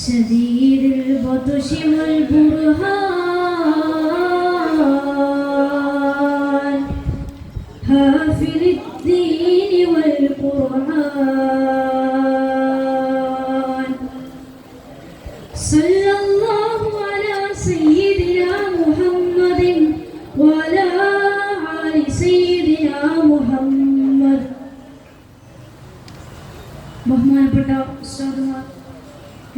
شديد البطش والبرهان حافظ الدين والقرآن صلى الله على سيدنا محمد وعلى آل سيدنا محمد. ബഹുമാനപ്പെട്ട ഉസ്താദുമാർ,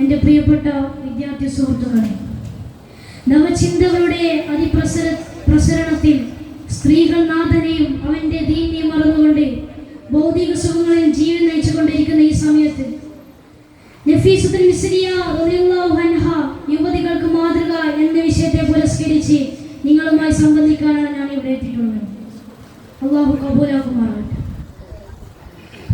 എൻ്റെ പ്രിയപ്പെട്ട വിദ്യാർത്ഥി സുഹൃത്തുക്കളെ, നവചിന്തകളുടെ അതിപ്രസരണത്തിൽ സ്ത്രീകൾ നാഥനെയും അവൻ്റെ ദീനിനെയും മറന്നുകൊണ്ട് ഭൗതിക സുഖങ്ങളിൽ ജീവിതം നയിച്ചുകൊണ്ടിരിക്കുന്ന ഈ സമയത്ത് നഫീസത്തുൽ മിസ്രിയ റളിയല്ലാഹു അൻഹ യുവതികൾക്ക് മാതൃക എന്ന വിഷയത്തെ പുരസ്കരിച്ച് നിങ്ങളുമായി സംബന്ധിക്കാനാണ് ഞാൻ ഇവിടെ എത്തിയിട്ടുള്ളത്. അല്ലാഹു കബൂലാക്കുമാറാകട്ടെ.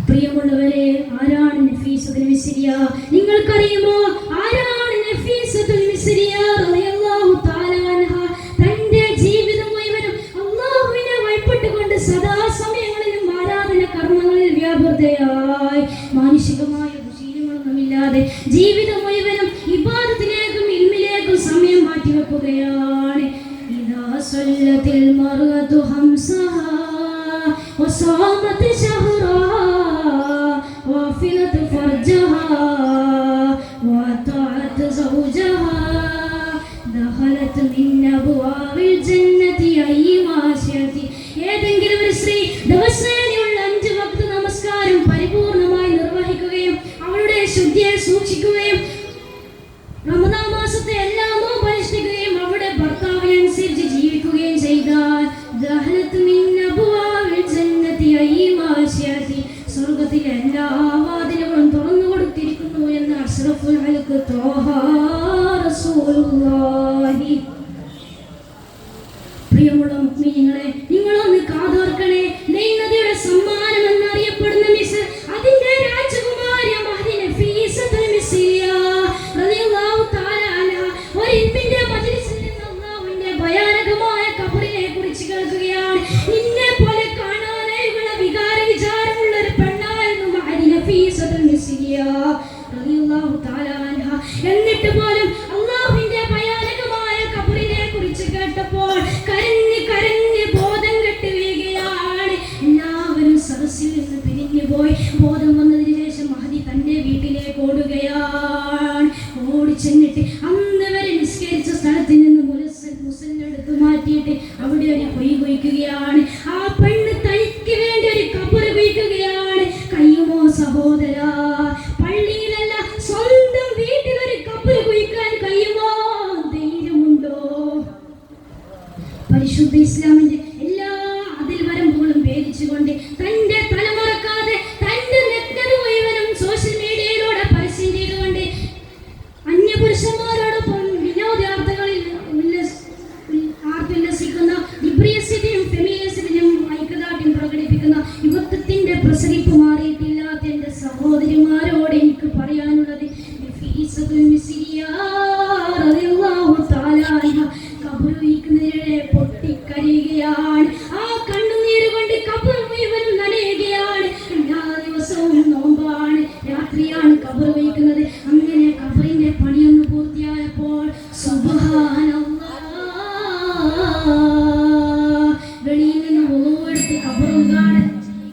പ്രിയമുള്ളവരെ, ആരാണ് നഫീസത്തുൽ മിസ്രിയ? നിങ്ങൾക്കറിയുമോ ആരാണ് നഫീസത്തുൽ മിസ്രിയ റളിയല്ലാഹു തആല അൻഹ? തന്റെ ജീവിതം മുഴുവനും അല്ലാഹുവിനെ വഴിപ്പെട്ടുകൊണ്ട് സദാസമയങ്ങളിലും ആരാധന കർമ്മങ്ങളിൽ വ്യാപൃതയായി മാനുഷികമായ ദുശീലങ്ങളൊന്നുമില്ലാതെ ജീവിതം മുഴുവനും ഇബാദത്തിലേക്കും ഇൽമിലേക്കും സമയം മാറ്റിവെക്കുകയാണ്. ഇദാ സല്ലത്തിൽ മർഅതു ഹംസഹാ വസാമത് ശഹ്റഹാ وافلت فرجها وطاعت زوجها دخلت من أبواب الجنة أي معصية. ഏതെങ്കിലും ഒരു സ്ത്രീ ദിവസേനയുള്ള 5 വക്ത നമസ്കാരം പരിപൂർണമായി നിർവഹിക്കുകയും അവളുടെ ശുദ്ധിയെ സൂക്ഷിക്കുകയും റമദാൻ മാസത്തെ എല്ലാ നോമ്പും അനുഷ്ഠിക്കുകയും അവളുടെ ഭർത്താവിനനുസരിച്ച് ജീവിക്കുകയും ചെയ്താൽ ദഖലത് മിൻ അബ്വാബിൽ ജന്നതി അയ്യ മാശിയതി, സ്വർഗ്ഗത്തിലെ എല്ലാ വാതിലുകളും തുറന്നു കൊടുത്തിരിക്കുന്നു എന്ന് അഷ്റഫുൽ ഖൽഖ് ത്വാഹ റസൂലുള്ളാഹി. പ്രിയമുള്ള മുഅ്മിനീങ്ങളെ, നിങ്ങളൊന്ന് കാതോർക്കണേ. നൈൽ നദിയുടെ സമ്മാനം എന്നറിയപ്പെടുന്ന മിസ്ർ, അതിന്റെ രാജകുമാരി മഹദി നഫീസത്തുൽ മിസ്രിയ റളിയല്ലാഹു തആല അൻഹ ഒരു ഇൽമിന്റെ മജ്ലിസിൽ നിന്ന് അല്ലാഹുവിന്റെ ഭയാനകമായ ഖബറിനെ കുറിച്ച് കേൾക്കുകയാണ്. നിന്നെ പോലെ കാണാനായുള്ള വികാര വിചാരമുള്ള ഒരു പെണ്ണായിരുന്നു മഹദി നഫീസത്തുൽ മിസ്രിയ റളിയല്ലാഹു തആല അൻഹ. എന്നിട്ട് പോലും അല്ലാഹുവിന്റെ ഭയാനകമായ ഖബറിനെ കുറിച്ച് കേട്ടപ്പോൾ കരഞ്ഞ് കരഞ്ഞ് ബോധം കെട്ട് വീഴുകയാണ്. എല്ലാവരും സദസ്സിൽ നിന്ന് പിരിഞ്ഞു പോയി. ബോധം വന്നതിന് ശേഷം മഹദി തന്റെ വീട്ടിലേക്ക് ഓടുകയാണ്. ഓടി ചെന്നിട്ട് അന്ന് വരെ നിസ്കരിച്ച സ്ഥലത്ത് നിന്ന് മുസല്ലെടുത്ത് മാറ്റിയിട്ട് അവിടെ ഒരു പൊയ് കുഴിക്കുകയാണ്. ആ പെണ്ണ് തനിക്ക് വേണ്ടി ഒരു ഖബർ കുഴിക്കുകയാണ്. കഴിയുമോ സഹോദര? പള്ളിയിലല്ല, സ്വന്തം വീട്ടിൽ ഒരു ഖബർ കുഴിക്കാൻ കഴിയുമോ? ധൈര്യമുണ്ടോ? പരിശുദ്ധ ഇസ്ലാമിന്റെ എല്ലാ അതിൽ വരമ്പുകളും ഭേദിച്ചുകൊണ്ട് തന്റെ തലമുറക്കാതെ തന്റെ നഗ്നത മുഴുവനും സോഷ്യൽ മീഡിയയിലൂടെ പരസ്യം ചെയ്തുകൊണ്ട് അന്യപുരുഷന്മാരോടൊപ്പം വിനോദാർത്ഥങ്ങളിൽ ആർത്തുല്ലസിക്കുന്ന ലിബ്രിയസിനും ഫെമിനിസത്തിനും ഐക്യദാർഢ്യം പ്രകടിപ്പിക്കുന്ന യുവത്വത്തിന്റെ പ്രസരിപ്പ് മാറിയിട്ടില്ലാത്ത എന്റെ സഹോദരിമാരോട് എനിക്ക് പറയാനുള്ളത്, നഫീസത്തുൽ മിസ്രിയ റളിയല്ലാഹു തആല അൻഹ ഖബർ വീക്കുന്നതിനിടെ പൊട്ടിക്കരയുകയാണ്. ആ കണ്ണുനീര് കൊണ്ട് ഖബർ മുഴുവനും നനയുകയാണ്. എല്ലാ ദിവസവും നോമ്പാണ്, രാത്രിയാണ് ഖബർ വീക്കുന്നത്. അങ്ങനെ ഖബറിന്റെ പണിയൊന്ന് പൂർത്തിയായപ്പോൾ സുബ്ഹാനല്ലാഹ്, വെളിയിൽ നിന്ന് വുളൂ എടുത്ത് ഖബർ ഉദ്ഘാടനം ചെയ്യുകയാണ്.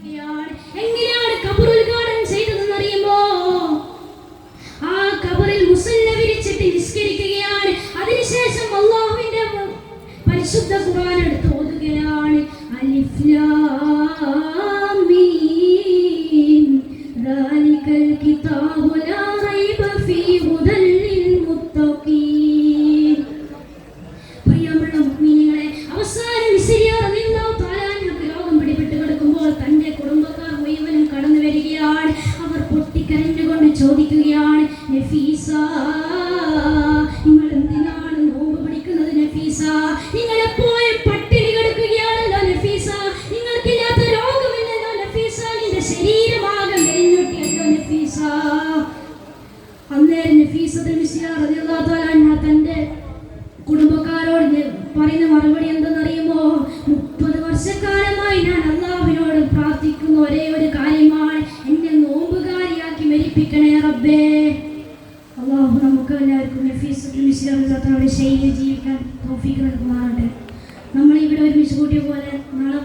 നാളെ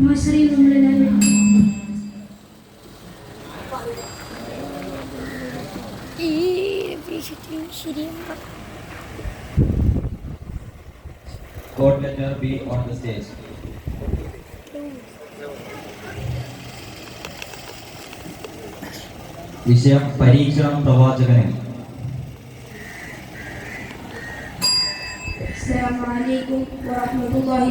മാഷറിയിൽ നമ്മളെല്ലാവരും Coordinator be on the stage. വിഷയം പരീക്ഷണം പ്രവാചകനെ. അസ്സലാമു അലൈക്കും വറഹ്മത്തുള്ളാഹി